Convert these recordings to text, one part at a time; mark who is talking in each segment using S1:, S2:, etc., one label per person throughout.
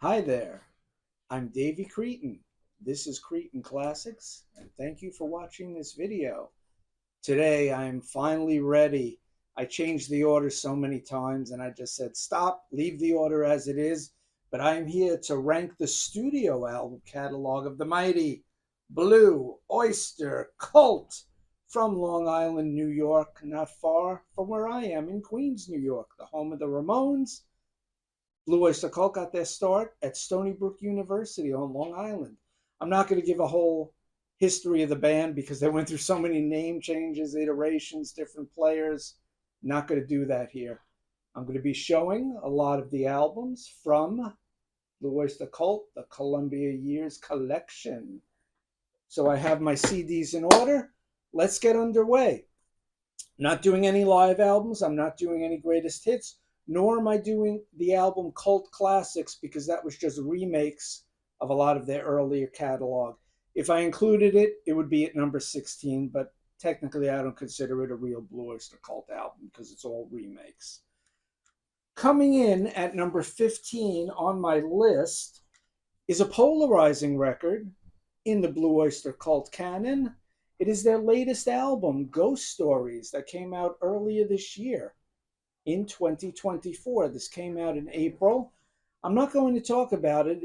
S1: Hi there, I'm Davey Cretin. This is Cretin Classics, and thank you for watching this video. Today I'm finally ready. I changed the order so many times and I just said stop, leave the order as it is, but I'm here to rank the studio album catalog of the mighty Blue Oyster Cult from Long Island, New York, not far from where I am in Queens, New York, the home of the Ramones. Blue Oyster Cult got their start at Stony Brook University on Long Island. I'm not going to give a whole history of the band because they went through so many name changes, iterations, different players. Not going to do that here. I'm going to be showing a lot of the albums from Blue Oyster Cult, the Columbia Years collection. So I have my CDs in order. Let's get underway. Not doing any live albums. I'm not doing any greatest hits, nor am I doing the album Cult Classics because that was just remakes of a lot of their earlier catalog. If I included it, it would be at number 16, but technically I don't consider it a real Blue Oyster Cult album because it's all remakes. Coming in at number 15 on my list is a polarizing record in the Blue Oyster Cult canon. It is their latest album, Ghost Stories, that came out earlier this year in 2024. This came out in April. I'm not going to talk about it.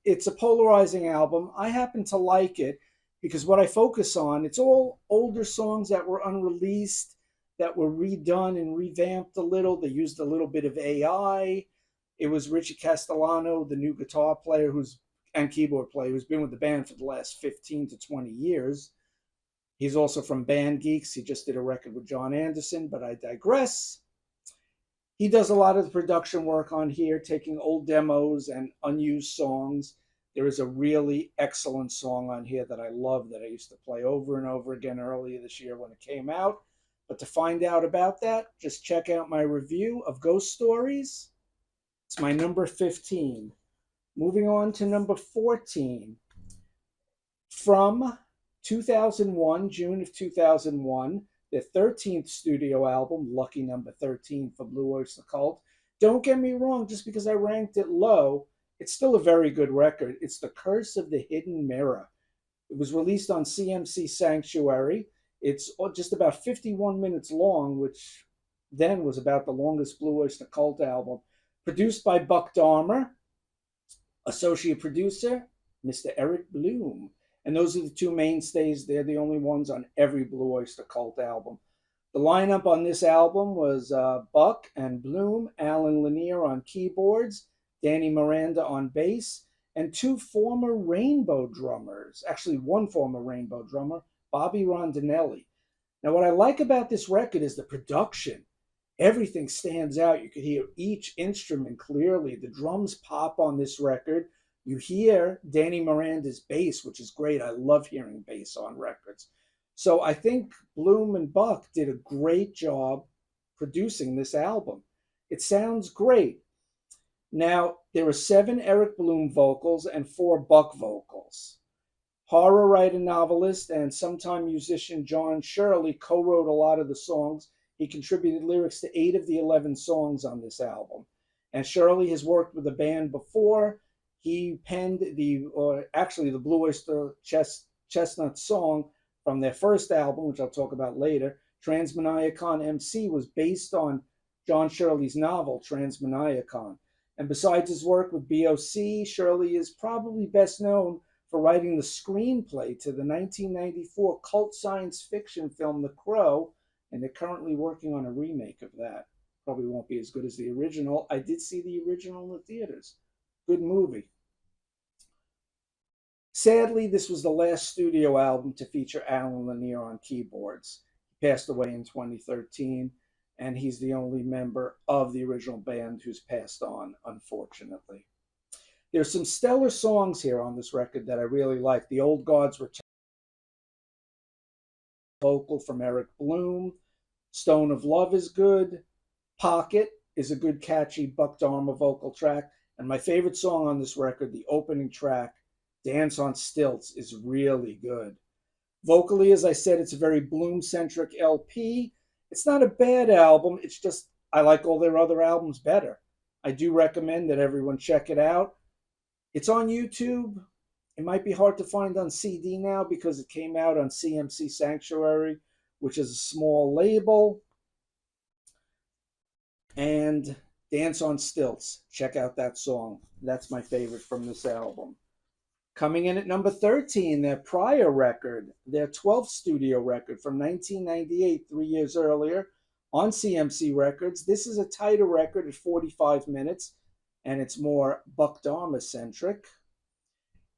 S1: It's a polarizing album. I happen to like it because what I focus on, it's all older songs that were unreleased, that were redone and revamped a little. They used a little bit of AI. It was Richie Castellano, the new guitar player and keyboard player who's been with the band for the last 15 to 20 years. He's also from Band Geeks. He just did a record with John Anderson, but I digress. He does a lot of the production work on here, taking old demos and unused songs. There is a really excellent song on here that I love that I used to play over and over again earlier this year when it came out. But to find out about that, just check out my review of Ghost Stories. It's my number 15. Moving on to number 14. From 2001, June of 2001, their 13th studio album, lucky number 13 for Blue Oyster Cult. Don't get me wrong, just because I ranked it low, it's still a very good record. It's The Curse of the Hidden Mirror. It was released on CMC Sanctuary. It's just about 51 minutes long, which then was about the longest Blue Oyster Cult album. Produced by Buck Dahmer, associate producer, Mr. Eric Bloom. And those are the two mainstays. They're the only ones on every Blue Oyster Cult album. The lineup on this album was Buck and Bloom, Alan Lanier on keyboards, Danny Miranda on bass, and two former Rainbow drummers. Actually, one former Rainbow drummer, Bobby Rondinelli. Now, what I like about this record is the production. Everything stands out. You could hear each instrument clearly. The drums pop on this record. You hear Danny Miranda's bass, which is great. I love hearing bass on records. So I think Bloom and Buck did a great job producing this album. It sounds great. Now, there are 7 Eric Bloom vocals and 4 Buck vocals. Horror writer, novelist, and sometime musician John Shirley co wrote a lot of the songs. He contributed lyrics to 8 of the 11 songs on this album. And Shirley has worked with the band before. He penned the Blue Oyster Chestnut song from their first album, which I'll talk about later. Transmaniacon MC was based on John Shirley's novel, Transmaniacon. And besides his work with BOC, Shirley is probably best known for writing the screenplay to the 1994 cult science fiction film The Crow, and they're currently working on a remake of that. Probably won't be as good as the original. I did see the original in the theaters. Good movie. Sadly, this was the last studio album to feature Alan Lanier on keyboards. He passed away in 2013, and he's the only member of the original band who's passed on, unfortunately. There's some stellar songs here on this record that I really like. The Old Gods Were vocal from Eric Bloom. Stone of Love is good. Pocket is a good, catchy Buck Dharma vocal track. And my favorite song on this record, the opening track, Dance on Stilts, is really good. Vocally, as I said, it's a very Bloom-centric LP. It's not a bad album. It's just I like all their other albums better. I do recommend that everyone check it out. It's on YouTube. It might be hard to find on CD now because it came out on CMC Sanctuary, which is a small label. And Dance on Stilts. Check out that song. That's my favorite from this album. Coming in at number 13, their prior record, their 12th studio record from 1998, 3 years earlier, on CMC Records. This is a tighter record at 45 minutes, and it's more Buck Dharma centric.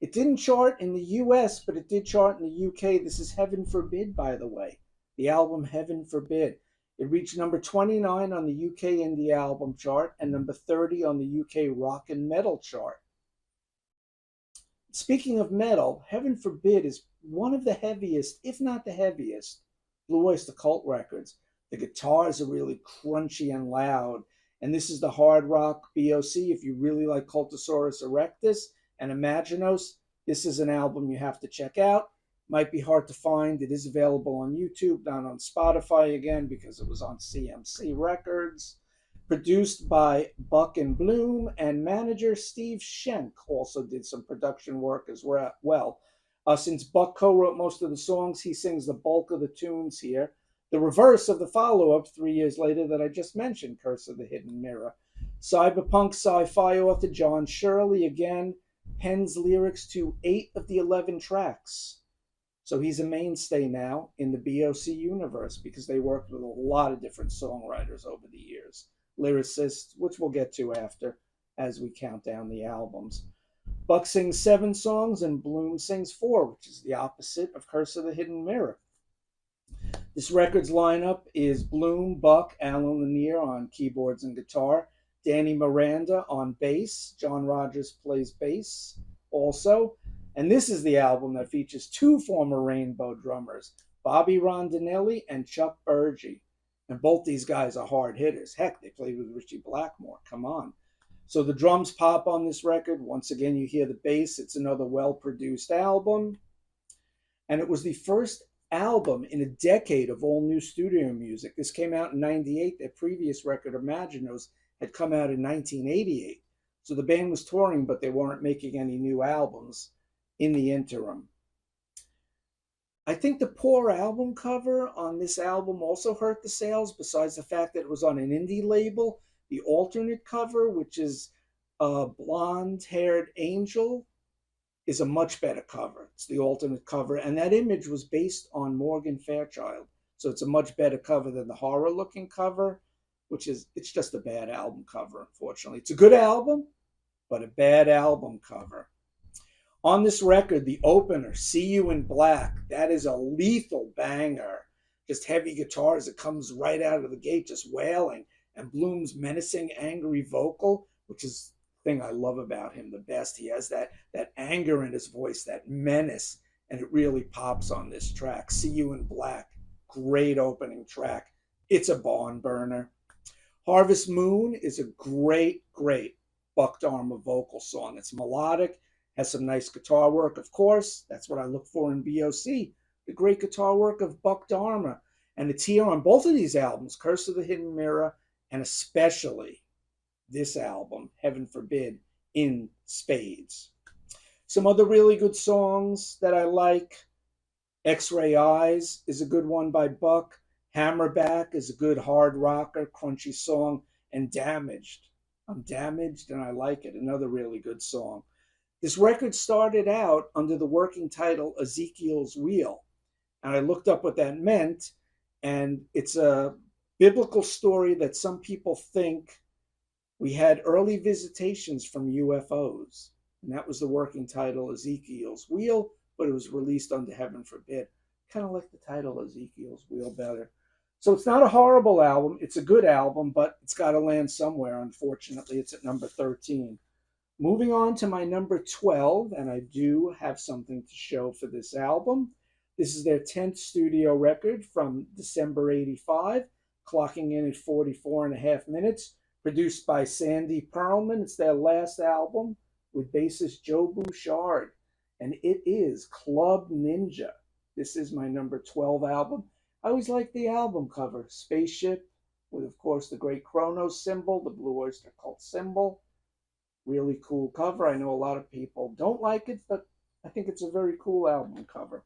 S1: It didn't chart in the US, but it did chart in the UK. This is Heaven Forbid, by the way. The album Heaven Forbid. It reached number 29 on the UK Indie Album chart and number 30 on the UK Rock and Metal chart. Speaking of metal, Heaven Forbid is one of the heaviest, if not the heaviest, Blue Oyster Cult records. The guitars are really crunchy and loud. And this is the hard rock BOC. If you really like Cultosaurus Erectus and Imaginos, this is an album you have to check out. Might be hard to find. It is available on YouTube, not on Spotify again because it was on CMC Records. Produced by Buck and Bloom, and manager Steve Schenck also did some production work as well. Since Buck co-wrote most of the songs, he sings the bulk of the tunes here. The reverse of the follow-up 3 years later that I just mentioned, Curse of the Hidden Mirror. Cyberpunk sci-fi author John Shirley, again, pens lyrics to 8 of the 11 tracks. So he's a mainstay now in the BOC universe because they worked with a lot of different songwriters over the years. Lyricists, which we'll get to after as we count down the albums. Buck sings 7 songs and Bloom sings 4, which is the opposite of Curse of the Hidden Mirror. This record's lineup is Bloom, Buck, Alan Lanier on keyboards and guitar, Danny Miranda on bass, John Rogers plays bass also, and this is the album that features 2 former Rainbow drummers, Bobby Rondinelli and Chuck Berge. And both these guys are hard hitters. Heck, they played with Richie Blackmore. Come on. So the drums pop on this record. Once again, you hear the bass. It's another well-produced album. And it was the first album in a decade of all new studio music. This came out in 98. Their previous record, Imaginos, had come out in 1988. So the band was touring, but they weren't making any new albums in the interim. I think the poor album cover on this album also hurt the sales, besides the fact that it was on an indie label. The alternate cover, which is a blonde-haired angel, is a much better cover. It's the alternate cover, and that image was based on Morgan Fairchild. So it's a much better cover than the horror-looking cover, it's just a bad album cover, unfortunately. It's a good album, but a bad album cover. On this record, the opener, See You in Black, that is a lethal banger. Just heavy guitars. It comes right out of the gate, just wailing. And Bloom's menacing, angry vocal, which is the thing I love about him the best. He has that anger in his voice, that menace, and it really pops on this track. See You in Black, great opening track. It's a barn burner. Harvest Moon is a great, great Buck Dharma vocal song. It's melodic, has some nice guitar work, of course. That's what I look for in BOC, the great guitar work of Buck Dharma. And it's here on both of these albums, Curse of the Hidden Mirror, and especially this album, Heaven Forbid, in spades. Some other really good songs that I like. X-Ray Eyes is a good one by Buck. Hammerback is a good hard rocker, crunchy song. And Damaged. I'm damaged and I like it. Another really good song. This record started out under the working title Ezekiel's Wheel. And I looked up what that meant. And it's a biblical story that some people think we had early visitations from UFOs. And that was the working title Ezekiel's Wheel, but it was released under Heaven Forbid. Kind of like the title Ezekiel's Wheel better. So it's not a horrible album. It's a good album, but it's got to land somewhere. Unfortunately, it's at number 13. Moving on to my number 12, and I do have something to show for this album. This is their 10th studio record from December 85, clocking in at 44 and a half minutes, produced by Sandy Pearlman. It's their last album with bassist Joe Bouchard, and it is Club Ninja. This is my number 12 album. I always like the album cover. Spaceship with, of course, the great Kronos symbol, the Blue Oyster Cult symbol. Really cool cover. I know a lot of people don't like it, but I think it's a very cool album cover.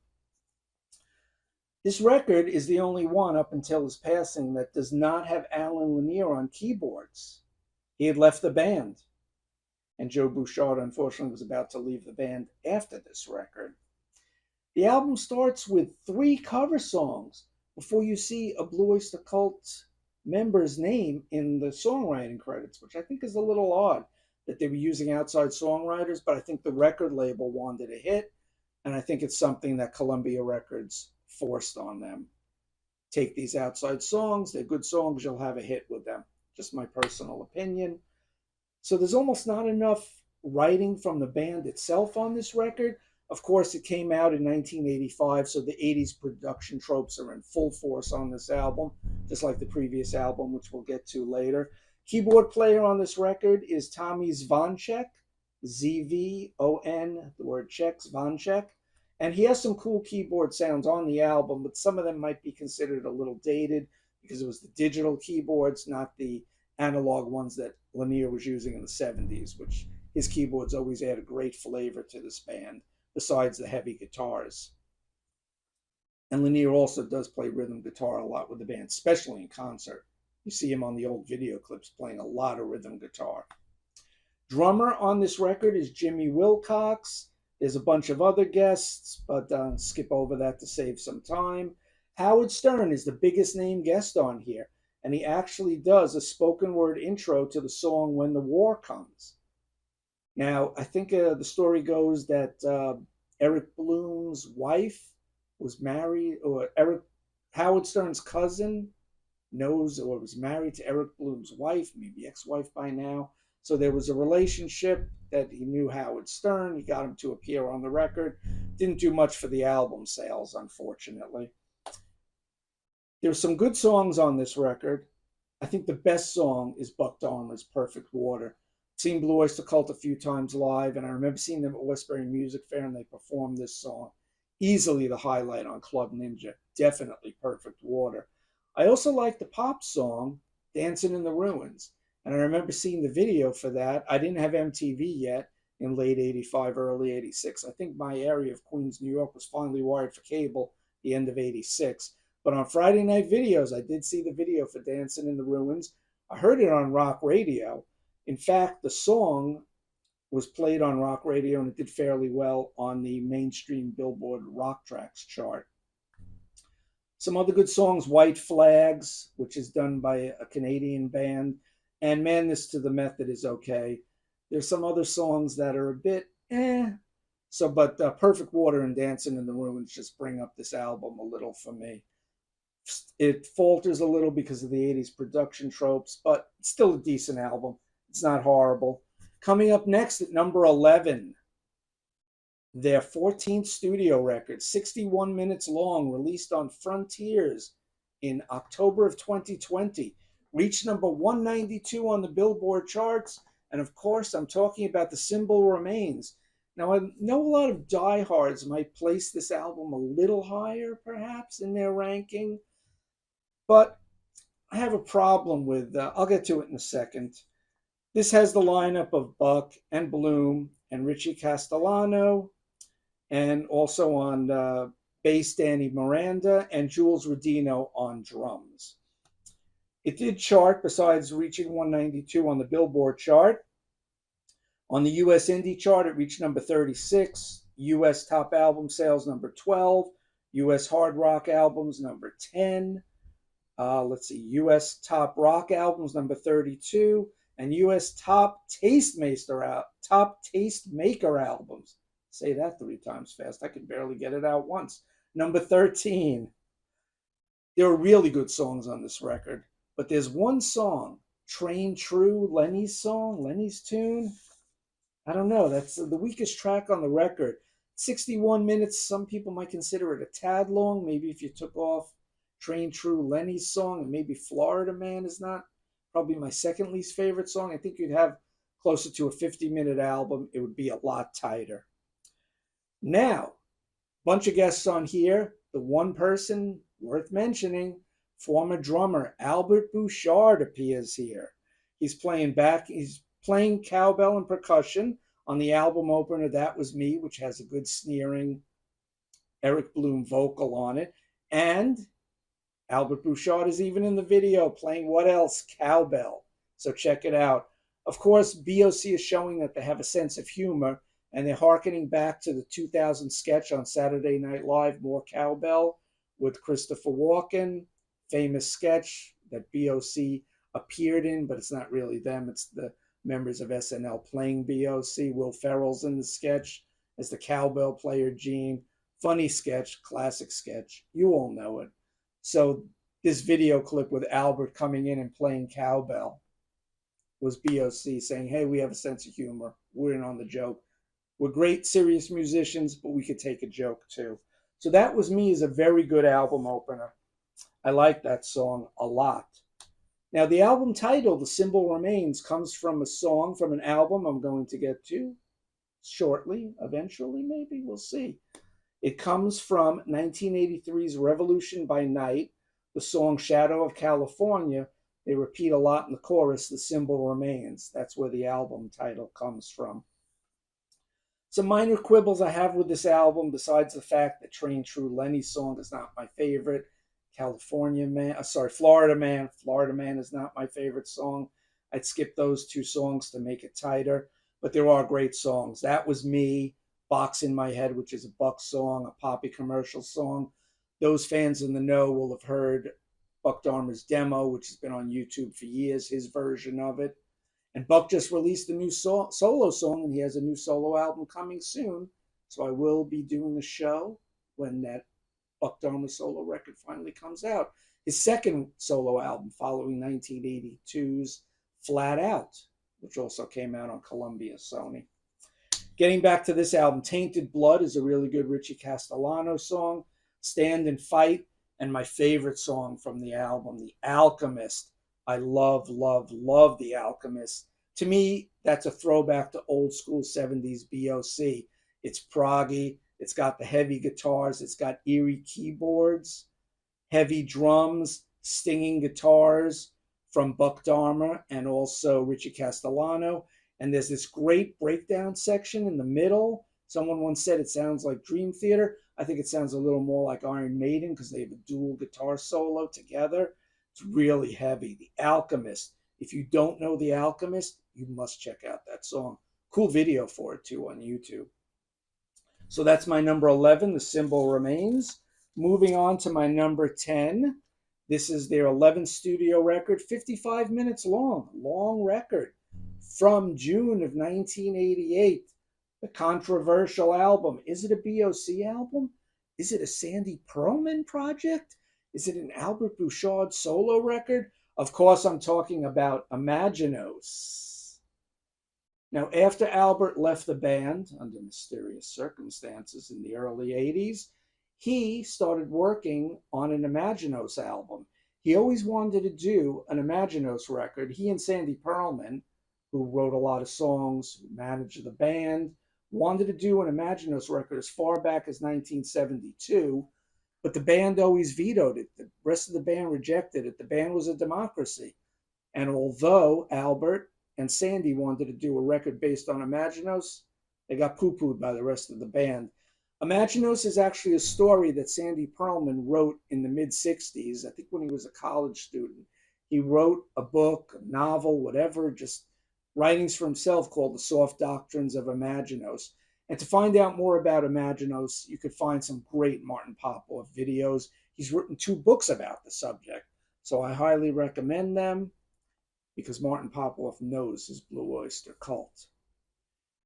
S1: This record is the only one up until his passing that does not have Alan Lanier on keyboards. He had left the band, and Joe Bouchard unfortunately was about to leave the band after this record. The album starts with 3 cover songs before you see a Blue Oyster Cult member's name in the songwriting credits, which I think is a little odd that they were using outside songwriters, but I think the record label wanted a hit, and I think it's something that Columbia Records forced on them. Take these outside songs, they're good songs, you'll have a hit with them. Just my personal opinion. So there's almost not enough writing from the band itself on this record. Of course, it came out in 1985, so the 80s production tropes are in full force on this album, just like the previous album, which we'll get to later. Keyboard player on this record is Tommy Zvonček, Z-V-O-N, the word Czech, Zvonček. And he has some cool keyboard sounds on the album, but some of them might be considered a little dated because it was the digital keyboards, not the analog ones that Lanier was using in the 70s, which his keyboards always add a great flavor to this band, besides the heavy guitars. And Lanier also does play rhythm guitar a lot with the band, especially in concert. You see him on the old video clips playing a lot of rhythm guitar. Drummer on this record is Jimmy Wilcox. There's a bunch of other guests, but skip over that to save some time. Howard Stern is the biggest name guest on here, and he actually does a spoken word intro to the song When the War Comes. Now, I think the story goes that Eric Bloom's wife was married, or Howard Stern's cousin knows or was married to Eric Bloom's wife, maybe ex-wife by now. So there was a relationship that he knew Howard Stern. He got him to appear on the record. Didn't do much for the album sales, unfortunately. There's some good songs on this record. I think the best song is Buck Dahmer's Perfect Water. I've seen Blue Oyster Cult a few times live, and I remember seeing them at Westbury Music Fair, and they performed this song. Easily the highlight on Club Ninja. Definitely Perfect Water. I also like the pop song, Dancing in the Ruins. And I remember seeing the video for that. I didn't have MTV yet in late 85, early 86. I think my area of Queens, New York was finally wired for cable the end of 86. But on Friday night videos, I did see the video for Dancing in the Ruins. I heard it on rock radio. In fact, the song was played on rock radio, and it did fairly well on the mainstream Billboard Rock Tracks chart. Some other good songs, White Flags, which is done by a Canadian band, and Madness to the Method is okay. There's some other songs that are a bit So, but Perfect Water and Dancing in the Ruins just bring up this album a little for me. It falters a little because of the 80s production tropes, but it's still a decent album. It's not horrible. Coming up next at number 11, their 14th studio record, 61 minutes long, released on Frontiers in October of 2020. Reached number 192 on the Billboard charts. And of course, I'm talking about The Symbol Remains. Now, I know a lot of diehards might place this album a little higher, perhaps, in their ranking. But I have a problem with, I'll get to it in a second. This has the lineup of Buck and Bloom and Richie Castellano, and also on bass, Danny Miranda, and Jules Rodino on drums. It did chart, besides reaching 192 on the Billboard chart. On the US Indie chart, it reached number 36, US Top Album Sales number 12, US Hard Rock Albums number 10, US Top Rock Albums number 32, and US Top Tastemaker Albums. Say that 3 times fast. I could barely get it out once. Number 13. There are really good songs on this record, but there's one song, Train True, Lenny's song, Lenny's tune. I don't know. That's the weakest track on the record. 61 minutes. Some people might consider it a tad long. Maybe if you took off Train True, Lenny's song, and maybe Florida Man is not probably my second least favorite song. I think you'd have closer to a 50-minute album. It would be a lot tighter. Now, bunch of guests on here. The one person worth mentioning, former drummer Albert Bouchard appears here. He's playing cowbell and percussion on the album opener, That Was Me, which has a good sneering Eric Bloom vocal on it. And Albert Bouchard is even in the video playing what else? Cowbell. So check it out. Of course, BOC is showing that they have a sense of humor, and they're hearkening back to the 2000 sketch on Saturday Night Live, More Cowbell, with Christopher Walken, famous sketch that BOC appeared in, but it's not really them. It's the members of SNL playing BOC. Will Ferrell's in the sketch as the cowbell player, Gene. Funny sketch, classic sketch. You all know it. So this video clip with Albert coming in and playing cowbell was BOC saying, hey, we have a sense of humor. We're in on the joke. We're great, serious musicians, but we could take a joke too. So That Was Me is a very good album opener. I like that song a lot. Now, the album title, The Symbol Remains, comes from a song from an album I'm going to get to shortly, eventually, maybe. We'll see. It comes from 1983's Revolution by Night, the song Shadow of California. They repeat a lot in the chorus, The Symbol Remains. That's where the album title comes from. Some minor quibbles I have with this album, besides the fact that Train True Lenny's song is not my favorite. Florida Man. Florida Man is not my favorite song. I'd skip those two songs to make it tighter, but there are great songs. That Was Me, Box in My Head, which is a Buck song, a Poppy commercial song. Those fans in the know will have heard Buck Dahmer's demo, which has been on YouTube for years, his version of it. And Buck just released a new solo song, and he has a new solo album coming soon. So I will be doing a show when that Buck Dahmer solo record finally comes out. His second solo album following 1982's Flat Out, which also came out on Columbia Sony. Getting back to this album, Tainted Blood is a really good Richie Castellano song. Stand and Fight, and my favorite song from the album, The Alchemist. I love, love, love The Alchemist. To me, that's a throwback to old school 70s BOC. It's proggy. It's got the heavy guitars. It's got eerie keyboards, heavy drums, stinging guitars from Buck Dahmer and also Richie Castellano. And there's this great breakdown section in the middle. Someone once said it sounds like Dream Theater. I think it sounds a little more like Iron Maiden because they have a dual guitar solo together. It's really heavy. The Alchemist. If you don't know The Alchemist, you must check out that song. Cool video for it too on YouTube. So that's my number 11, The Symbol Remains. Moving on to my number 10. This is their 11th studio record, 55 minutes long record from June of 1988. The controversial album. Is it a BOC album? Is it a Sandy Pearlman project? Is it an Albert Bouchard solo record? Of course, I'm talking about Imaginos. Now, after Albert left the band under mysterious circumstances in the early 80s, he started working on an Imaginos album. He always wanted to do an Imaginos record. He and Sandy Pearlman, who wrote a lot of songs, who managed the band, wanted to do an Imaginos record as far back as 1972, but the band always vetoed it. The rest of the band rejected it. The band was a democracy. And although Albert and Sandy wanted to do a record based on Imaginos, they got poo-pooed by the rest of the band. Imaginos is actually a story that Sandy Pearlman wrote in the mid-60s, I think when he was a college student. He wrote a book, a novel, whatever, just writings for himself called The Soft Doctrines of Imaginos. And to find out more about Imaginos, you could find some great Martin Popoff videos. He's written 2 books about the subject, so I highly recommend them because Martin Popoff knows his Blue Öyster cult.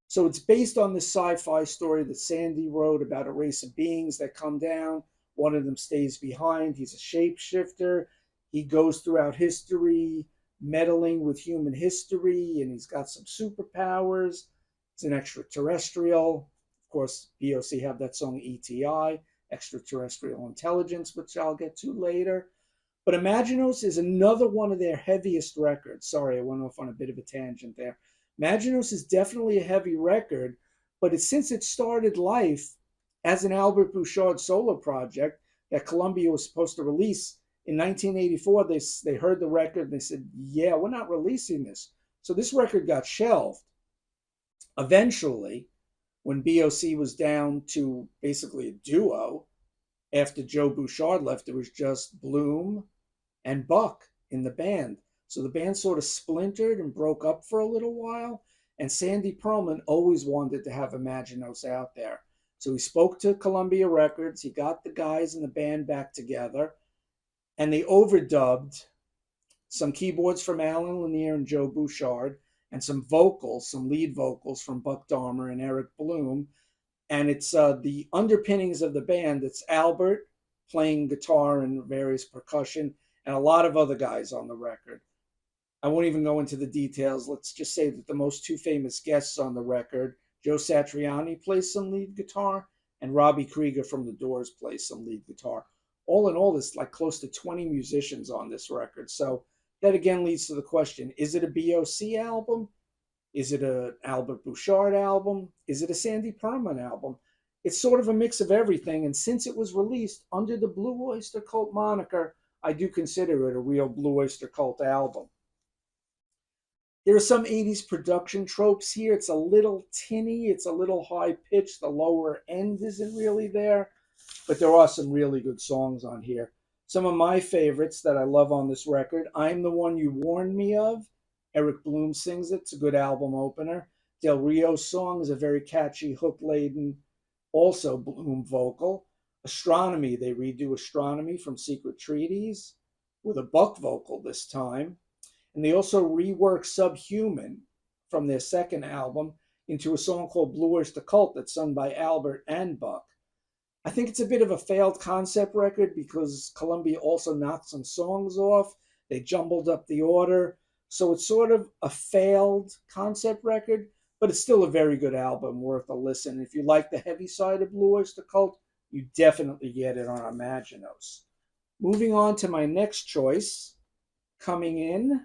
S1: So it's based on this sci-fi story that Sandy wrote about a race of beings that come down. One of them stays behind. He's a shapeshifter. He goes throughout history, meddling with human history, and he's got some superpowers. It's an extraterrestrial. Of course, BOC have that song ETI, Extraterrestrial Intelligence, which I'll get to later. But Imaginos is another one of their heaviest records. Sorry, I went off on a bit of a tangent there. Imaginos is definitely a heavy record, but since it started life as an Albert Bouchard solo project that Columbia was supposed to release in 1984, they heard the record and they said, yeah, we're not releasing this. So this record got shelved. Eventually, when BOC was down to basically a duo, after Joe Bouchard left, it was just Bloom and Buck in the band. So the band sort of splintered and broke up for a little while. And Sandy Pearlman always wanted to have Imaginos out there. So he spoke to Columbia Records. He got the guys in the band back together. And they overdubbed some keyboards from Alan Lanier and Joe Bouchard, and some vocals, some lead vocals from Buck Dahmer and Eric Bloom. And it's the underpinnings of the band. It's Albert playing guitar and various percussion, and a lot of other guys on the record. I won't even go into the details. Let's just say that the most two famous guests on the record, Joe Satriani plays some lead guitar, and Robbie Krieger from The Doors plays some lead guitar. All in all, there's like close to 20 musicians on this record. So that again leads to the question, is it a BOC album? Is it an Albert Bouchard album? Is it a Sandy Pearlman album? It's sort of a mix of everything. And since it was released under the Blue Oyster Cult moniker, I do consider it a real Blue Oyster Cult album. There are some 80s production tropes here. It's a little tinny. It's a little high pitched. The lower end isn't really there. But there are some really good songs on here. Some of my favorites that I love on this record, I'm the One You Warned Me Of. Eric Bloom sings it. It's a good album opener. Del Rio's song is a very catchy, hook-laden, also Bloom vocal. Astronomy, they redo Astronomy from Secret Treaties with a Buck vocal this time. And they also rework Subhuman from their second album into a song called Blue Oyster Cult that's sung by Albert and Buck. I think it's a bit of a failed concept record because Columbia also knocked some songs off. They jumbled up the order. So it's sort of a failed concept record, but it's still a very good album, worth a listen. If you like the heavy side of Blue Oyster Cult, you definitely get it on Imaginos. Moving on to my next choice, coming in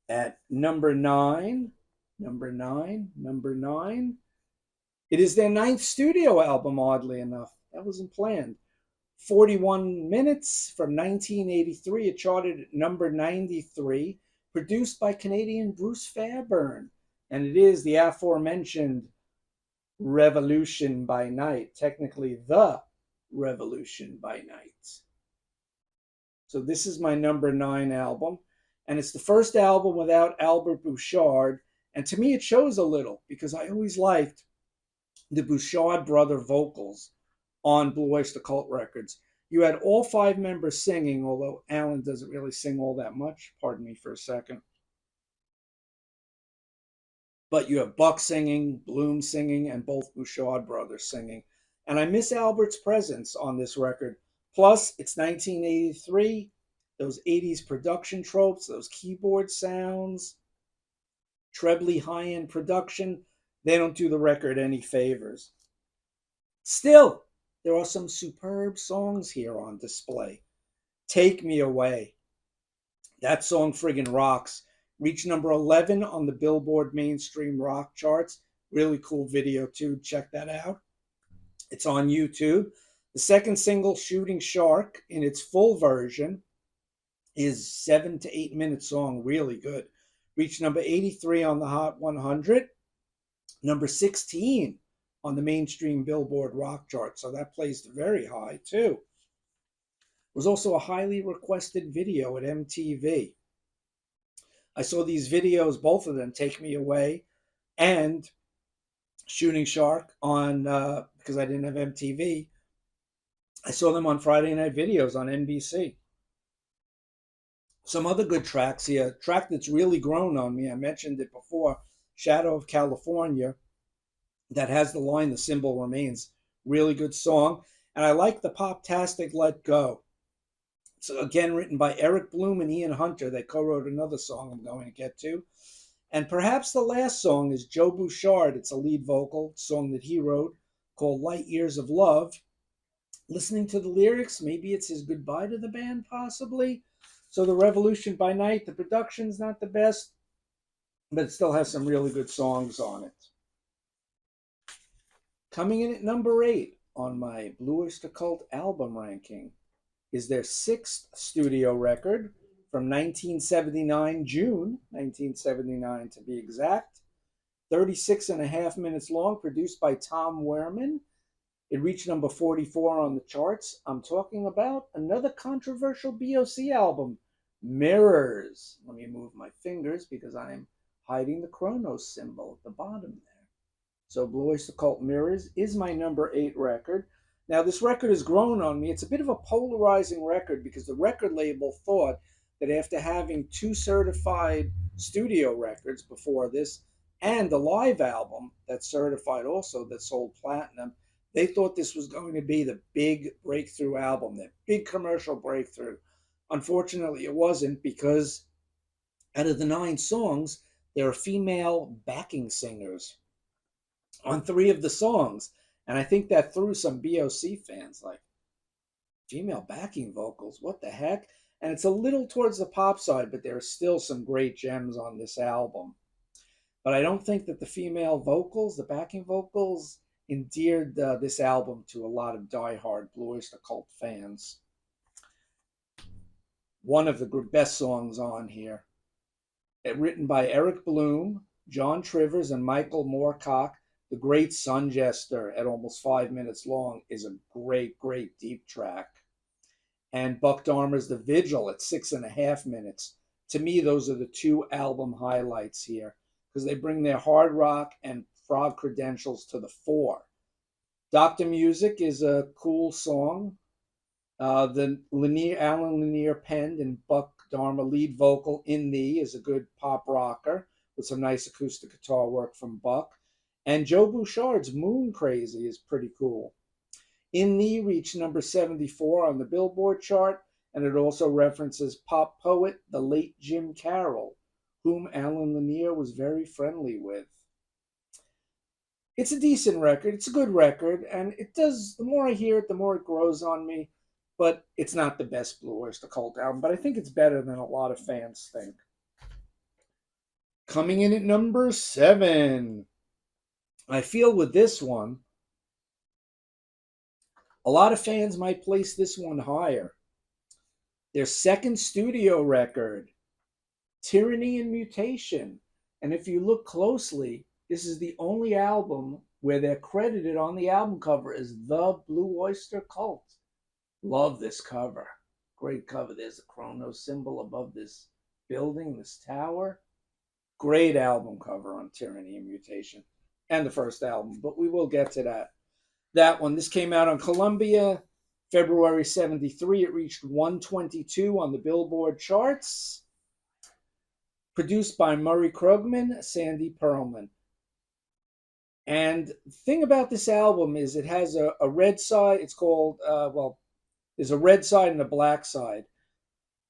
S1: at number nine. It is their 9th studio album, oddly enough. That wasn't planned. 41 Minutes from 1983. It charted at number 93, produced by Canadian Bruce Fairbairn. And it is the aforementioned Revolution by Night, technically The Revolution by Night. So this is my number 9 album. And it's the first album without Albert Bouchard. And to me, it shows a little because I always liked the Bouchard brother vocals on Blue Oyster Cult records. You had all 5 members singing, although Alan doesn't really sing all that much. Pardon me for a second. But you have Buck singing, Bloom singing, and both Bouchard brothers singing. And I miss Albert's presence on this record. Plus, it's 1983. Those 80s production tropes, those keyboard sounds, trebly high-end production, they don't do the record any favors. Still, there are some superb songs here on display. Take Me Away. That song friggin' rocks. Reached number 11 on the Billboard mainstream rock charts. Really cool video too. Check that out. It's on YouTube. The second single, Shooting Shark, in its full version, is 7 to 8 minute song. Really good. Reached number 83 on the Hot 100. Number 16 on the mainstream Billboard rock chart. So that placed very high too. It was also a highly requested video at MTV. I saw these videos, both of them, Take Me Away and Shooting Shark on, because I didn't have MTV, I saw them on Friday Night Videos on NBC. Some other good tracks here. A track that's really grown on me, I mentioned it before, Shadow of California, that has the line, The Symbol Remains. Really good song. And I like the Pop-tastic Let Go. It's again written by Eric Bloom and Ian Hunter. They co-wrote another song I'm going to get to. And perhaps the last song is Joe Bouchard. It's a lead vocal song that he wrote called Light Years of Love. Listening to the lyrics, maybe it's his goodbye to the band, possibly. So The Revolution by Night, the production's not the best, but it still has some really good songs on it. Coming in at number 8 on my Blue Oyster Cult album ranking is their 6th studio record from 1979, June 1979 to be exact. 36 and a half minutes long, produced by Tom Werman. It reached number 44 on the charts. I'm talking about another controversial BOC album, Mirrors. Let me move my fingers because I'm hiding the Chronos symbol at the bottom there. So Blue Oyster Cult Mirrors is my number 8 record. Now, this record has grown on me. It's a bit of a polarizing record because the record label thought that after having 2 certified studio records before this and the live album that's certified also that sold platinum, they thought this was going to be the big breakthrough album, the big commercial breakthrough. Unfortunately, it wasn't, because out of the 9 songs, there are female backing singers on 3 of the songs. And I think that threw some BOC fans, like, female backing vocals, what the heck? And it's a little towards the pop side, but there are still some great gems on this album. But I don't think that the female vocals, the backing vocals, endeared this album to a lot of diehard Blue Oyster Cult fans. One of the best songs on here, written by Eric Bloom, John Trivers, and Michael Moorcock. The Great Sun Jester, at almost 5 minutes long, is a great, great deep track. And Buck Dharma's The Vigil at 6.5 minutes. To me, those are the 2 album highlights here, because they bring their hard rock and prog credentials to the fore. Dr. Music is a cool song. The Alan Lanier penned and Buck Dharma lead vocal In Thee is a good pop rocker with some nice acoustic guitar work from Buck. And Joe Bouchard's Moon Crazy is pretty cool. In Thee reached number 74 on the Billboard chart, and it also references pop poet the late Jim Carroll, whom Alan Lanier was very friendly with. It's a decent record. It's a good record, and it does, the more I hear it, the more it grows on me. But it's not the best Blue Oyster Cult album, but I think it's better than a lot of fans think. Coming in at number 7, I feel with this one, a lot of fans might place this one higher. Their second studio record, Tyranny and Mutation. And if you look closely, this is the only album where they're credited on the album cover as The Blue Oyster Cult. Love this cover. Great cover. There's a Chronos symbol above this building, this tower. Great album cover on Tyranny and Mutation. And the first album, but we will get to that. That one, this came out on Columbia, February 73. It reached 122 on the Billboard charts. Produced by Murray Krugman, Sandy Pearlman. And the thing about this album is it has a red side. It's called, there's a red side and a black side.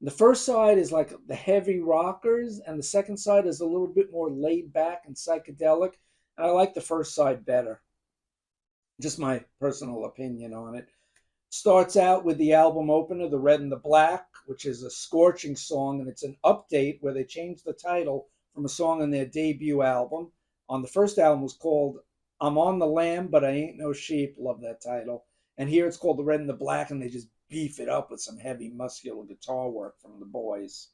S1: The first side is like the heavy rockers, and the second side is a little bit more laid back and psychedelic. And I like the first side better. Just my personal opinion on it. Starts out with the album opener, The Red and the Black, which is a scorching song, and it's an update where they changed the title from a song on their debut album. On the first album was called I'm on the Lamb, but I Ain't No Sheep. Love that title. And here it's called The Red and the Black, and they just beef it up with some heavy muscular guitar work from the boys.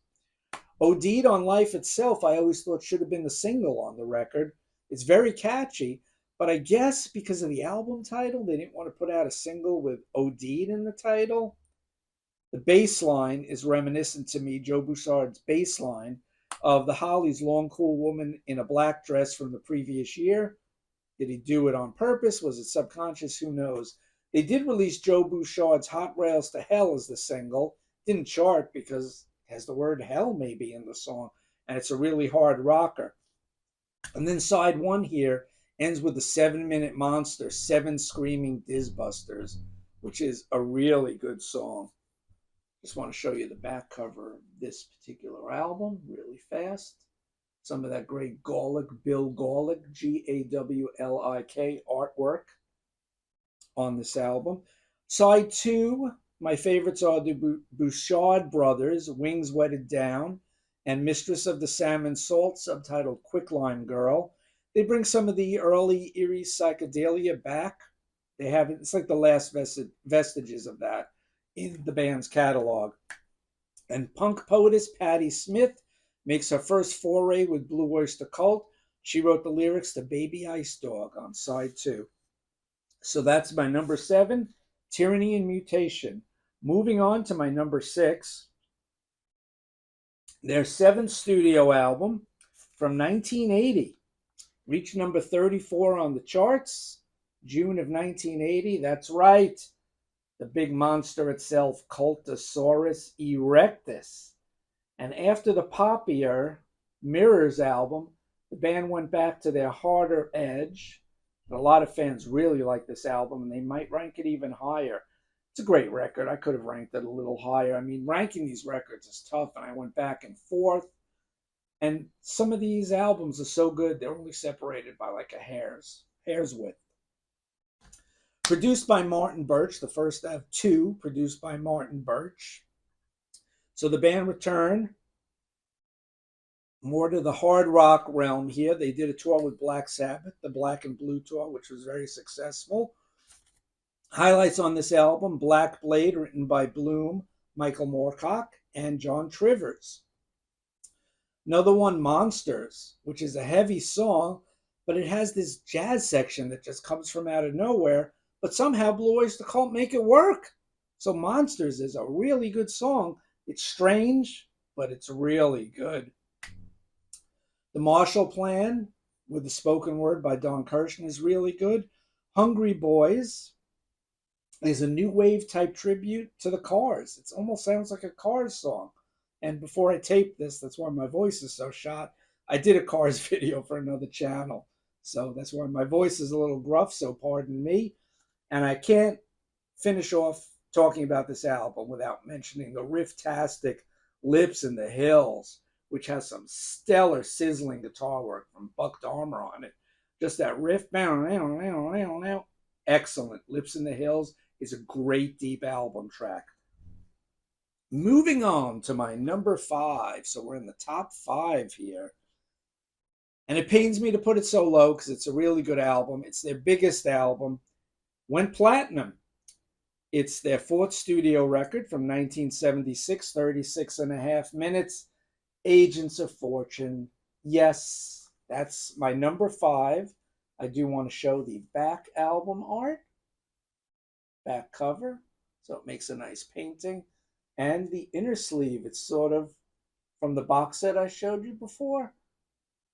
S1: OD'd on Life Itself, I always thought should have been the single on the record. It's very catchy, but I guess because of the album title, they didn't want to put out a single with OD'd in the title. The bass line is reminiscent to me, Joe Bouchard's bass line, of the Hollies' Long Cool Woman in a Black Dress from the previous year. Did he do it on purpose? Was it subconscious? Who knows? They did release Joe Bouchard's Hot Rails to Hell as the single. Didn't chart because it has the word hell maybe in the song, and it's a really hard rocker. And then side 1 here ends with the 7-minute monster, 7 screaming Dizzbusters, which is a really good song. Just want to show you the back cover of this particular album really fast. Some of that great Gawlik, Bill Gawlik, Gawlik artwork on this album. Side 2, my favorites are the Bouchard Brothers, Wings Wetted Down, and Mistress of the Salmon Salt, subtitled Quicklime Girl. They bring some of the early eerie psychedelia back. They have, it's like the last vestiges of that in the band's catalog. And punk poetess Patti Smith makes her first foray with Blue Oyster Cult. She wrote the lyrics to Baby Ice Dog on side 2. So that's my number 7, Tyranny and Mutation. Moving on to my number 6, their 7th studio album from 1980. Reached number 34 on the charts, June of 1980. That's right, the big monster itself, Cultosaurus erectus. And after the poppier Mirrors album, the band went back to their harder edge. And a lot of fans really like this album, and they might rank it even higher. It's a great record. I could have ranked it a little higher. I mean, ranking these records is tough, and I went back and forth. And some of these albums are so good, they're only separated by like a hair's width. Produced by Martin Birch, the first of 2 produced by Martin Birch. So the band returned more to the hard rock realm here. They did a tour with Black Sabbath, the Black and Blue tour, which was very successful. Highlights on this album: Black Blade, written by Bloom, Michael Moorcock, and John Trivers. Another one, Monsters, which is a heavy song, but it has this jazz section that just comes from out of nowhere, but somehow Blue Oyster Cult make it work. So Monsters is a really good song. It's strange, but it's really good. The Marshall Plan, with the spoken word by Don Kirshner, is really good. Hungry Boys is a new wave type tribute to the Cars. It almost sounds like a Cars song. And before I taped this, that's why my voice is so shot. I did a Cars video for another channel. So that's why my voice is a little gruff, so pardon me. And I can't finish off talking about this album without mentioning the riff-tastic Lips in the Hills, which has some stellar sizzling guitar work from Buck Dahmer on it. Just that riff. Excellent. Lips in the Hills is a great deep album track. Moving on to my number 5. So we're in the top 5 here. And it pains me to put it so low because it's a really good album. It's their biggest album. Went platinum. It's their 4th studio record from 1976, 36 and a half minutes. Agents of Fortune. Yes, that's my number 5. I do want to show the back album art. Back cover. So it makes a nice painting. And the inner sleeve, it's sort of from the box set I showed you before.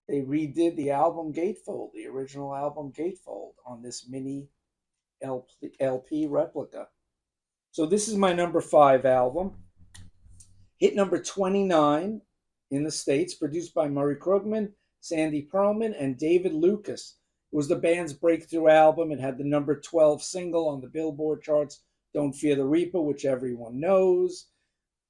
S1: They redid the album gatefold, the original album gatefold, on this mini LP replica. So this is my number 5 album. Hit number 29 in the States, produced by Murray Krugman, Sandy Pearlman, and David Lucas. It was the band's breakthrough album. It had the number 12 single on the Billboard charts, Don't Fear the Reaper, which everyone knows.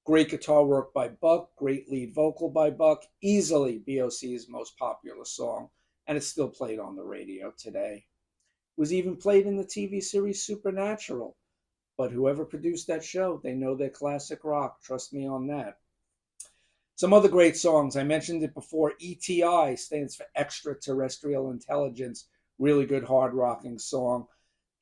S1: Great guitar work by Buck, great lead vocal by Buck, easily BOC's most popular song, and it's still played on the radio today. It was even played in the TV series Supernatural, but whoever produced that show, they know their classic rock, trust me on that. Some other great songs, I mentioned it before, ETI stands for Extraterrestrial Intelligence, really good hard rocking song.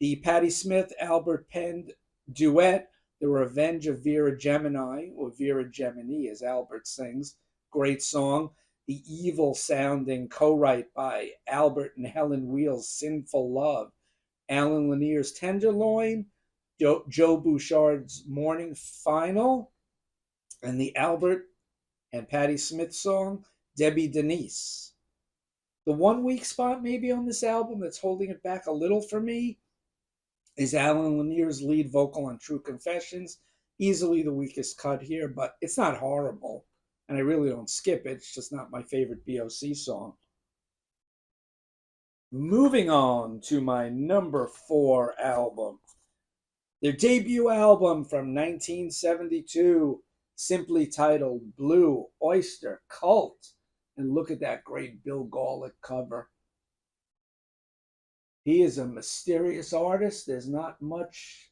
S1: The Patti Smith, Albert penned duet, The Revenge of Vera Gemini, or Vera Gemini as Albert sings, great song. The evil sounding co-write by Albert and Helen Wheel's Sinful Love, Alan Lanier's Tenderloin, Joe Bouchard's Morning Final, and the Albert and Patti Smith song, Debbie Denise. The one weak spot maybe on this album that's holding it back a little for me is Alan Lanier's lead vocal on True Confessions. Easily the weakest cut here, but it's not horrible. And I really don't skip it. It's just not my favorite BOC song. Moving on to my number 4 album. Their debut album from 1972, simply titled Blue Oyster Cult. And look at that great Bill Gawlick cover. He is a mysterious artist. There's not much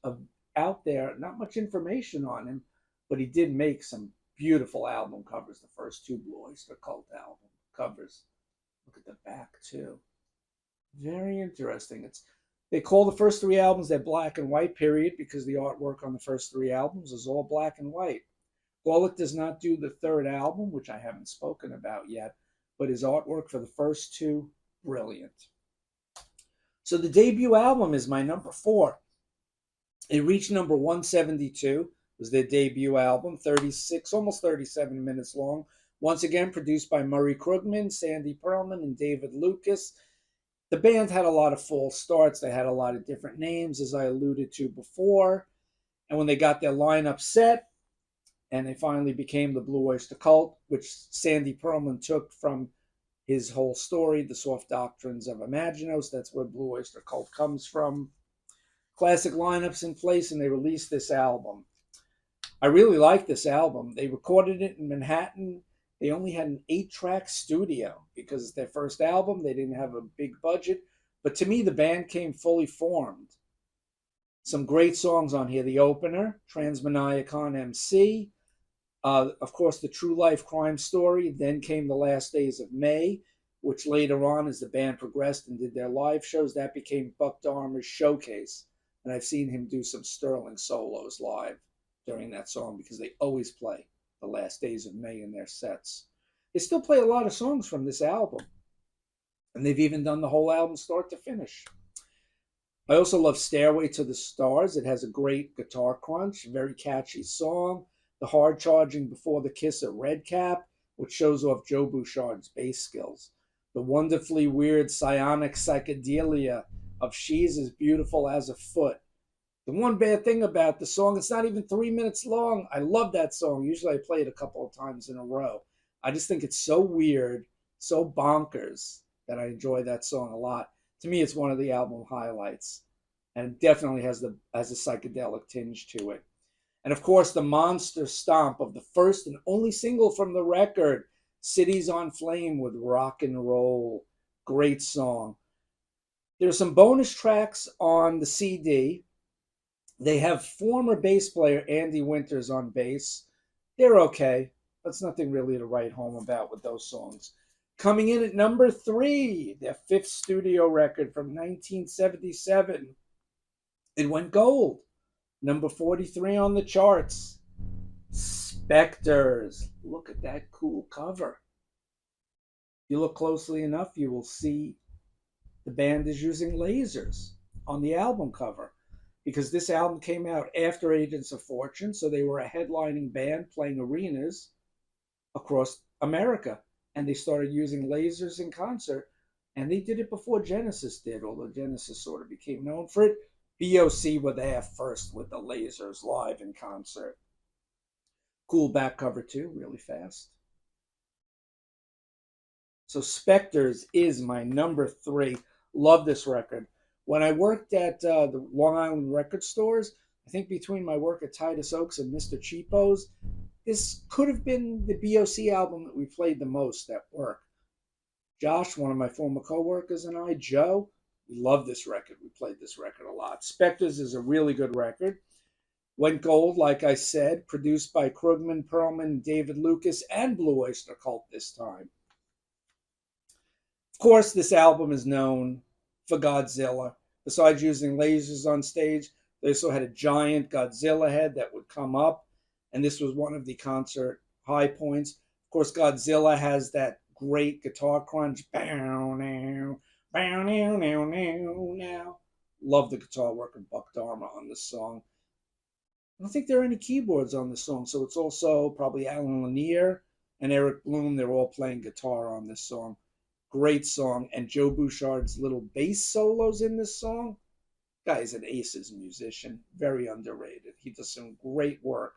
S1: out there, not much information on him, but he did make some beautiful album covers, the first 2 Blue Oyster Cult album covers. Look at the back, too. Very interesting. They call the first 3 albums their black and white period because the artwork on the first 3 albums is all black and white. Golic does not do the third album, which I haven't spoken about yet, but his artwork for the first two, brilliant. So the debut album is my number 4. It reached number 172. It was their debut album, 36, almost 37 minutes long. Once again, produced by Murray Krugman, Sandy Pearlman, and David Lucas. The band had a lot of false starts. They had a lot of different names, as I alluded to before. And when they got their lineup set, and they finally became the Blue Oyster Cult, which Sandy Pearlman took from his whole story, The Soft Doctrines of Imaginos. That's where Blue Oyster Cult comes from. Classic lineups in place, and they released this album. I really like this album. They recorded it in Manhattan. They only had an 8-track studio because it's their first album. They didn't have a big budget. But to me, the band came fully formed. Some great songs on here. The opener, Transmaniacon MC. Of course, the True Life Crime Story. Then came The Last Days of May, which later on, as the band progressed and did their live shows, that became Buck Dharma's Showcase. And I've seen him do some sterling solos live during that song because they always play The Last Days of May in their sets. They still play a lot of songs from this album. And they've even done the whole album start to finish. I also love Stairway to the Stars. It has a great guitar crunch, very catchy song. The Hard Charging Before the Kiss of Redcap, which shows off Joe Bouchard's bass skills. The wonderfully weird psionic psychedelia of She's as Beautiful as a Foot. The one bad thing about the song, it's not even 3 minutes long. I love that song. Usually I play it a couple of times in a row. I just think it's so weird, so bonkers, that I enjoy that song a lot. To me, it's one of the album highlights. And it definitely has a psychedelic tinge to it. And of course, the monster stomp of the first and only single from the record, Cities on Flame with Rock and Roll. Great song. There's some bonus tracks on the CD. They have former bass player Andy Winters on bass. They're okay. That's nothing really to write home about with those songs. Coming in at number 3, their 5th studio record from 1977. It went gold. Number 43 on the charts. Spectres. Look at that cool cover. If you look closely enough, you will see the band is using lasers on the album cover because this album came out after Agents of Fortune, so they were a headlining band playing arenas across America, and they started using lasers in concert, and they did it before Genesis did, although Genesis sort of became known for it. BOC were there first with the lasers live in concert. Cool back cover too, really fast. So Spectres is my number 3. Love this record. When I worked at the Long Island record stores, I think between my work at Titus Oaks and Mr. Cheapo's, this could have been the BOC album that we played the most at work. Josh, one of my former coworkers, and I, Joe, we love this record. We played this record a lot. Spectres is a really good record. Went gold, like I said, produced by Krugman, Pearlman, David Lucas, and Blue Oyster Cult this time. Of course, this album is known for Godzilla. Besides using lasers on stage, they also had a giant Godzilla head that would come up, and this was one of the concert high points. Of course, Godzilla has that great guitar crunch. Bow now, bow now, now, now, now. Love the guitar work of Buck Dharma on this song. I don't think there are any keyboards on this song, so it's also probably Alan Lanier and Eric Bloom. They're all playing guitar on this song. Great song. And Joe Bouchard's little bass solos in this song. Guy's an aces musician. Very underrated. He does some great work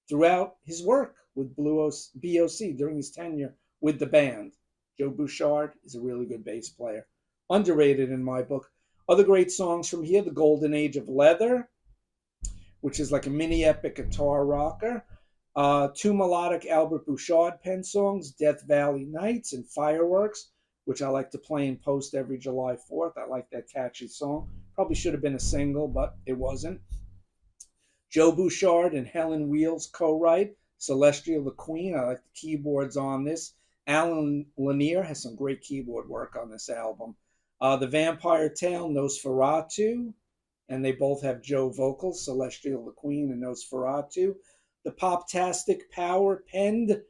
S1: throughout his work with BOC during his tenure with the band. Joe Bouchard is a really good bass player. Underrated in my book. Other great songs from here, The Golden Age of Leather, which is like a mini epic guitar rocker. 2 melodic Albert Bouchard pen songs, Death Valley Nights and Fireworks, which I like to play in post every July 4th. I like that catchy song. Probably should have been a single, but it wasn't. Joe Bouchard and Helen Wheels co-write Celestial the Queen. I like the keyboards on this. Alan Lanier has some great keyboard work on this album. The Vampire Tale, Nosferatu, and they both have Joe vocals, Celestial the Queen and Nosferatu. The Poptastic Power, penned,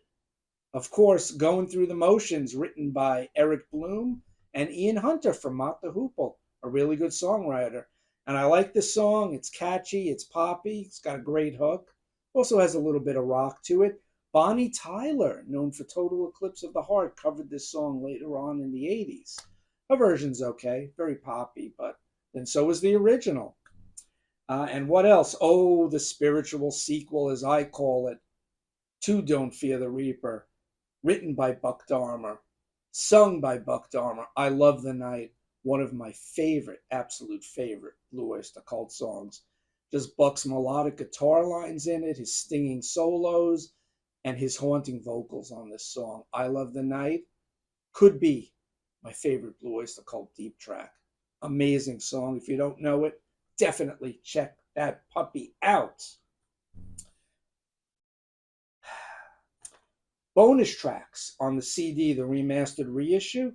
S1: of course, Going Through the Motions, written by Eric Bloom and Ian Hunter from Mott the Hoople, a really good songwriter. And I like this song. It's catchy, it's poppy, it's got a great hook. Also has a little bit of rock to it. Bonnie Tyler, known for Total Eclipse of the Heart, covered this song later on in the 80s. Her version's okay, very poppy, but then so is the original. And what else? Oh, the spiritual sequel, as I call it, to Don't Fear the Reaper, written by Buck Dharma, sung by Buck Dharma. I Love the Night, one of my favorite, absolute favorite Blue Oyster Cult songs. Just Buck's melodic guitar lines in it, his stinging solos, and his haunting vocals on this song. I Love the Night could be my favorite Blue Oyster Cult deep track. Amazing song. If you don't know it, definitely check that puppy out. Bonus tracks on the CD, the remastered reissue.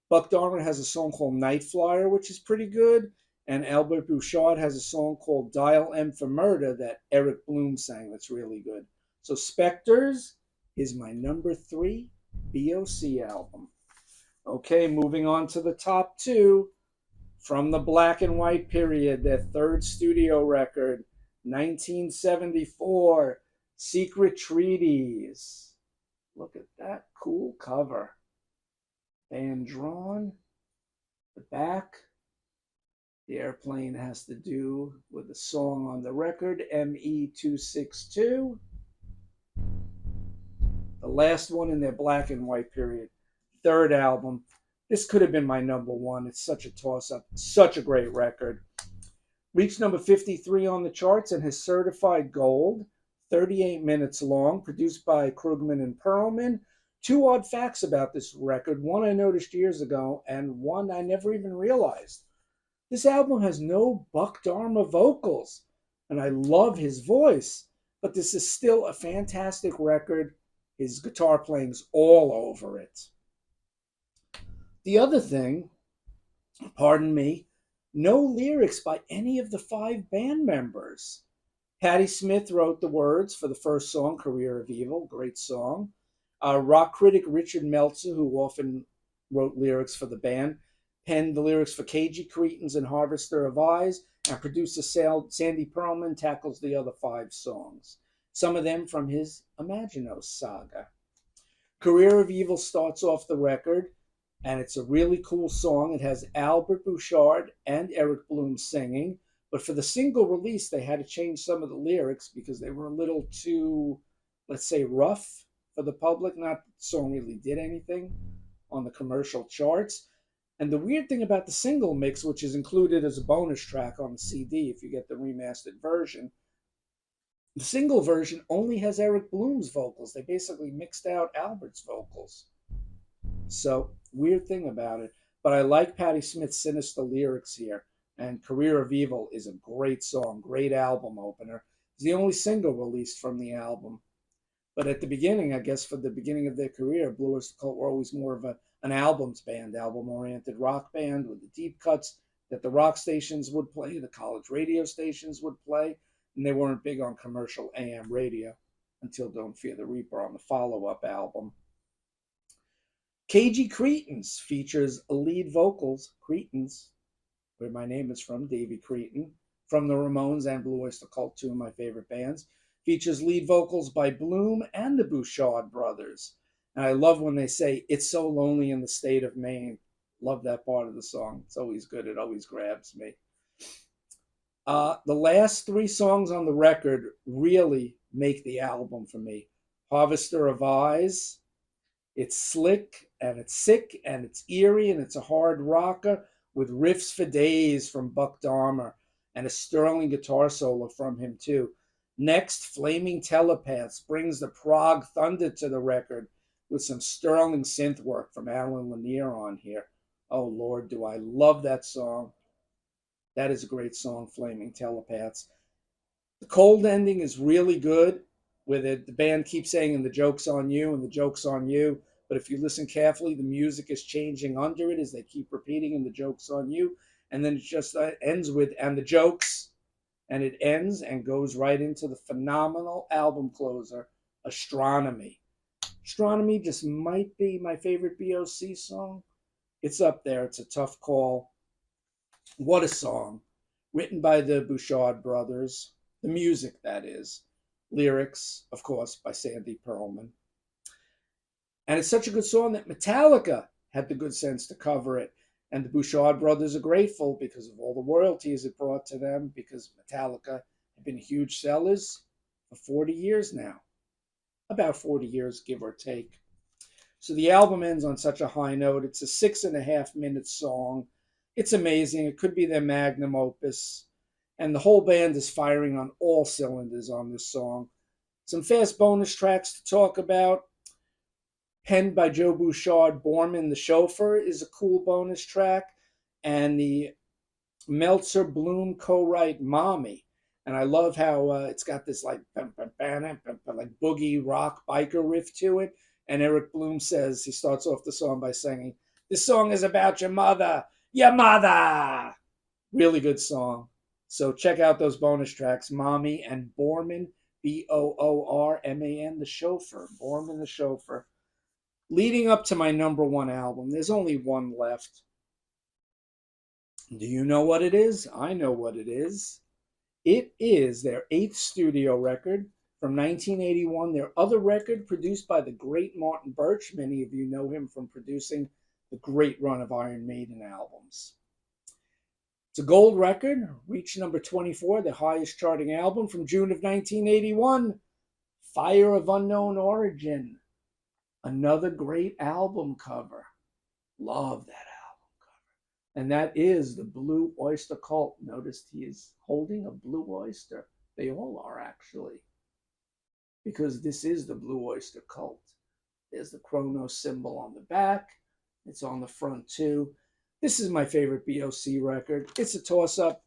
S1: Buck Dharma has a song called Night Flyer, which is pretty good. And Albert Bouchard has a song called Dial M for Murder that Eric Bloom sang that's really good. So Spectres is my number 3 BOC album. Okay, moving on to the top 2. From the black and white period, their third studio record, 1974, Secret Treaties. Look at that cool cover. Hand drawn. The back. The airplane has to do with the song on the record, ME262. The last one in their black and white period. Third album. This could have been my number 1. It's such a toss-up. Such a great record. Reached number 53 on the charts and has certified gold. 38 minutes long, produced by Krugman and Perlman. 2 odd facts about this record. One I noticed years ago, and one I never even realized. This album has no Buck Dharma vocals, and I love his voice, but this is still a fantastic record. His guitar playing's all over it. The other thing, pardon me, no lyrics by any of the 5 band members. Patti Smith wrote the words for the first song, Career of Evil, great song. Rock critic Richard Meltzer, who often wrote lyrics for the band, penned the lyrics for Cagey Cretins and Harvester of Eyes, and producer Sandy Pearlman tackles the other 5 songs, some of them from his Imaginos saga. Career of Evil starts off the record, and it's a really cool song. It has Albert Bouchard and Eric Bloom singing, but for the single release, they had to change some of the lyrics because they were a little too, let's say, rough for the public. Not that the song really did anything on the commercial charts. And the weird thing about the single mix, which is included as a bonus track on the CD if you get the remastered version, the single version only has Eric Bloom's vocals. They basically mixed out Albert's vocals. So, weird thing about it. But I like Patti Smith's sinister lyrics here. And Career of Evil is a great song, great album opener. It's the only single released from the album. But at the beginning, I guess for the beginning of their career, Blue Oyster Cult were always more of an albums band, album-oriented rock band with the deep cuts that the rock stations would play, the college radio stations would play, and they weren't big on commercial AM radio until Don't Fear the Reaper on the follow-up album. Cagey Cretins features lead vocals, Cretins, where my name is from, Davy Cretin, from the Ramones and Blue Oyster Cult, 2 of my favorite bands. Features lead vocals by Bloom and the Bouchard brothers. And I love when they say, "It's so lonely in the state of Maine." Love that part of the song. It's always good. It always grabs me. The last 3 songs on the record really make the album for me. Harvester of Eyes. It's slick, and it's sick, and it's eerie, and it's a hard rocker with riffs for days from Buck Dharma and a sterling guitar solo from him too. Next, Flaming Telepaths brings the prog thunder to the record with some sterling synth work from Alan Lanier on here. Oh Lord, do I love that song. That is a great song, Flaming Telepaths. The cold ending is really good, with it. The band keeps saying, "And the joke's on you, and the joke's on you." But if you listen carefully, the music is changing under it as they keep repeating, "And the joke's on you." And then it just ends with, "And the joke's And it ends and goes right into the phenomenal album closer, Astronomy. Astronomy just might be my favorite BOC song. It's up there. It's a tough call. What a song. Written by the Bouchard brothers. The music, that is. Lyrics, of course, by Sandy Pearlman. And it's such a good song that Metallica had the good sense to cover it. And the Bouchard brothers are grateful because of all the royalties it brought to them, because Metallica have been huge sellers for 40 years now. About 40 years, give or take. So the album ends on such a high note. It's a 6.5-minute song. It's amazing. It could be their magnum opus. And the whole band is firing on all cylinders on this song. Some fast bonus tracks to talk about. Penned by Joe Bouchard, Borman the Chauffeur is a cool bonus track. And the Meltzer Bloom co-write Mommy. And I love how it's got this like boogie rock biker riff to it. And Eric Bloom says, he starts off the song by singing, "This song is about your mother, your mother." Really good song. So check out those bonus tracks, Mommy and Borman, Boorman, the Chauffeur, Borman the Chauffeur. Leading up to my number one album, there's only one left. Do you know what it is? I know what it is. It is their 8th studio record from 1981, their other record produced by the great Martin Birch. Many of you know him from producing the great run of Iron Maiden albums. It's a gold record, reached number 24, the highest charting album from June of 1981, Fire of Unknown Origin. Another great album cover. Love that album cover. And that is the Blue Oyster Cult. Noticed he is holding a blue oyster. They all are, actually. Because this is the Blue Oyster Cult. There's the Kronos symbol on the back. It's on the front, too. This is my favorite BOC record. It's a toss-up.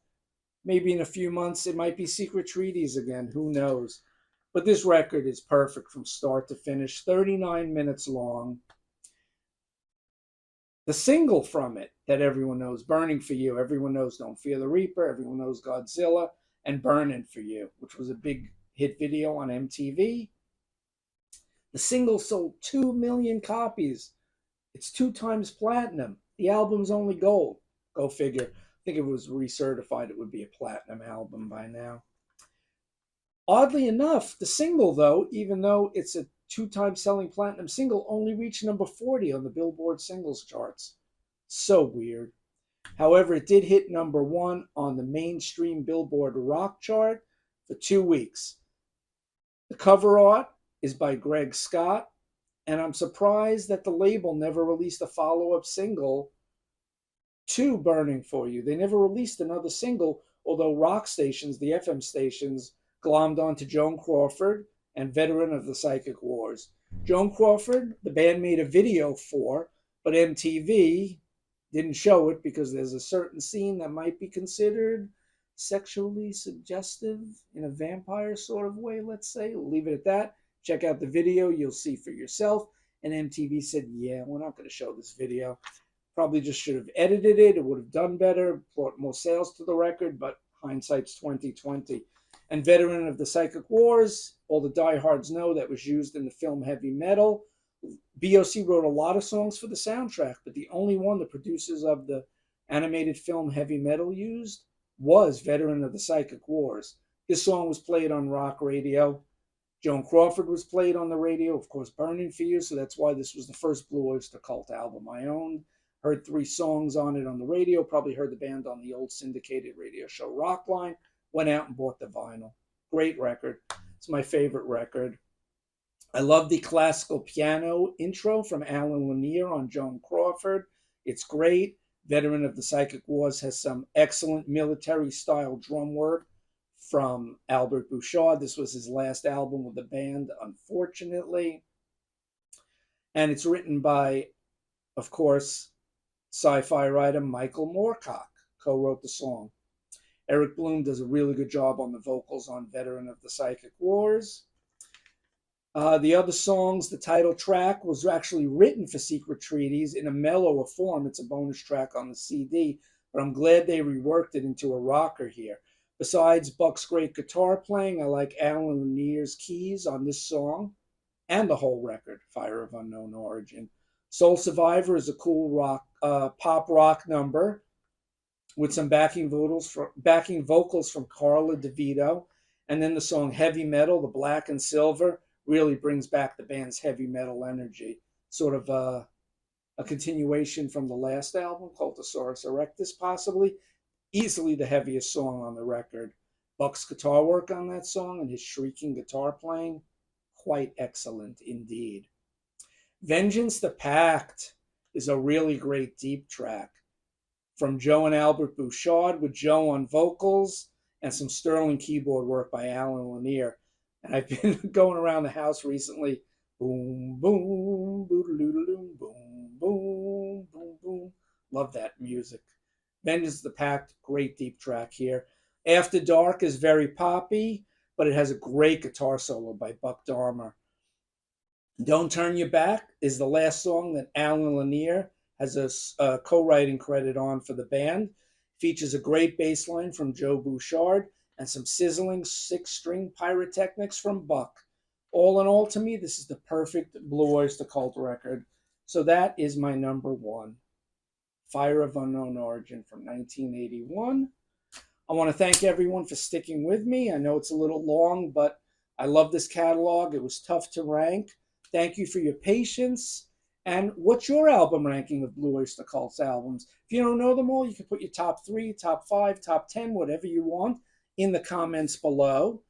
S1: Maybe in a few months, it might be Secret Treaties again. Who knows? But this record is perfect from start to finish, 39 minutes long. The single from it that everyone knows, Burning for You, everyone knows Don't Fear the Reaper, everyone knows Godzilla, and Burning for You, which was a big hit video on MTV. The single sold 2 million copies. It's 2 times platinum. The album's only gold. Go figure. I think if it was recertified, it would be a platinum album by now. Oddly enough, the single, though, even though it's a 2-time selling platinum single, only reached number 40 on the Billboard singles charts. So weird. However, it did hit number 1 on the mainstream Billboard rock chart for 2 weeks. The cover art is by Greg Scott, and I'm surprised that the label never released a follow-up single to Burning for You. They never released another single, although rock stations, the FM stations, glommed onto Joan Crawford and veteran of the Psychic Wars. Joan Crawford, the band made a video for, but MTV didn't show it because there's a certain scene that might be considered sexually suggestive in a vampire sort of way, let's say. We'll leave it at that. Check out the video. You'll see for yourself. And MTV said, yeah, we're not going to show this video. Probably just should have edited it. It would have done better, brought more sales to the record, but hindsight's 2020. And veteran of the Psychic Wars, all the diehards know that was used in the film Heavy Metal. BOC wrote a lot of songs for the soundtrack, but the only one the producers of the animated film Heavy Metal used was Veteran of the Psychic Wars. This song was played on rock radio. Joan Crawford was played on the radio, of course, Burning for You, so that's why this was the first Blue Oyster Cult album I owned. Heard 3 songs on it on the radio, probably heard the band on the old syndicated radio show Rockline. Went out and bought the vinyl. Great record. It's my favorite record. I love the classical piano intro from Alan Lanier on Joan Crawford. It's great. Veteran of the Psychic Wars has some excellent military-style drum work from Albert Bouchard. This was his last album with the band, unfortunately. And it's written by, of course, sci-fi writer Michael Moorcock, co-wrote the song. Eric Bloom does a really good job on the vocals on Veteran of the Psychic Wars. The other songs, the title track was actually written for Secret Treaties in a mellower form. It's a bonus track on the CD, but I'm glad they reworked it into a rocker here. Besides Buck's great guitar playing, I like Alan Lanier's keys on this song and the whole record, Fire of Unknown Origin. Soul Survivor is a cool pop rock number with some backing vocals from Carla DeVito, and then the song Heavy Metal, the Black and Silver, really brings back the band's heavy metal energy. Sort of a continuation from the last album, Cultosaurus Erectus, possibly. Easily the heaviest song on the record. Buck's guitar work on that song and his shrieking guitar playing, quite excellent indeed. Vengeance the Pact is a really great deep track from Joe and Albert Bouchard, with Joe on vocals and some sterling keyboard work by Alan Lanier. And I've been going around the house recently. Boom, boom, boom, boom, boom, boom, boom. Love that music. Vengeance the Pact, great deep track here. After Dark is very poppy, but it has a great guitar solo by Buck Dharma. Don't Turn Your Back is the last song that Alan Lanier has a co-writing credit on for the band. Features a great bass line from Joe Bouchard and some sizzling 6-string pyrotechnics from Buck. All in all, to me, this is the perfect Blue Oyster Cult record. So that is my number one, Fire of Unknown Origin from 1981. I want to thank everyone for sticking with me. I know it's a little long, but I love this catalog. It was tough to rank. Thank you for your patience. And what's your album ranking of Blue Oyster Cult's albums? If you don't know them all, you can put your top 3, top 5, top 10, whatever you want in the comments below.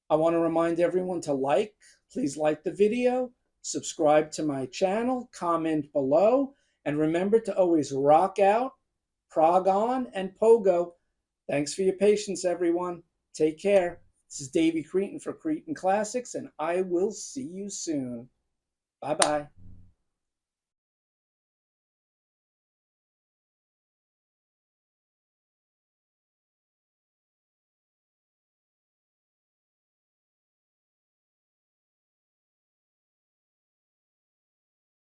S1: I want to remind everyone to please like the video, subscribe to my channel, comment below, and remember to always rock out, prog on, and pogo. Thanks for your patience, everyone. Take care. This is Davey Cretin for Cretin Classics, and I will see you soon. Bye-bye.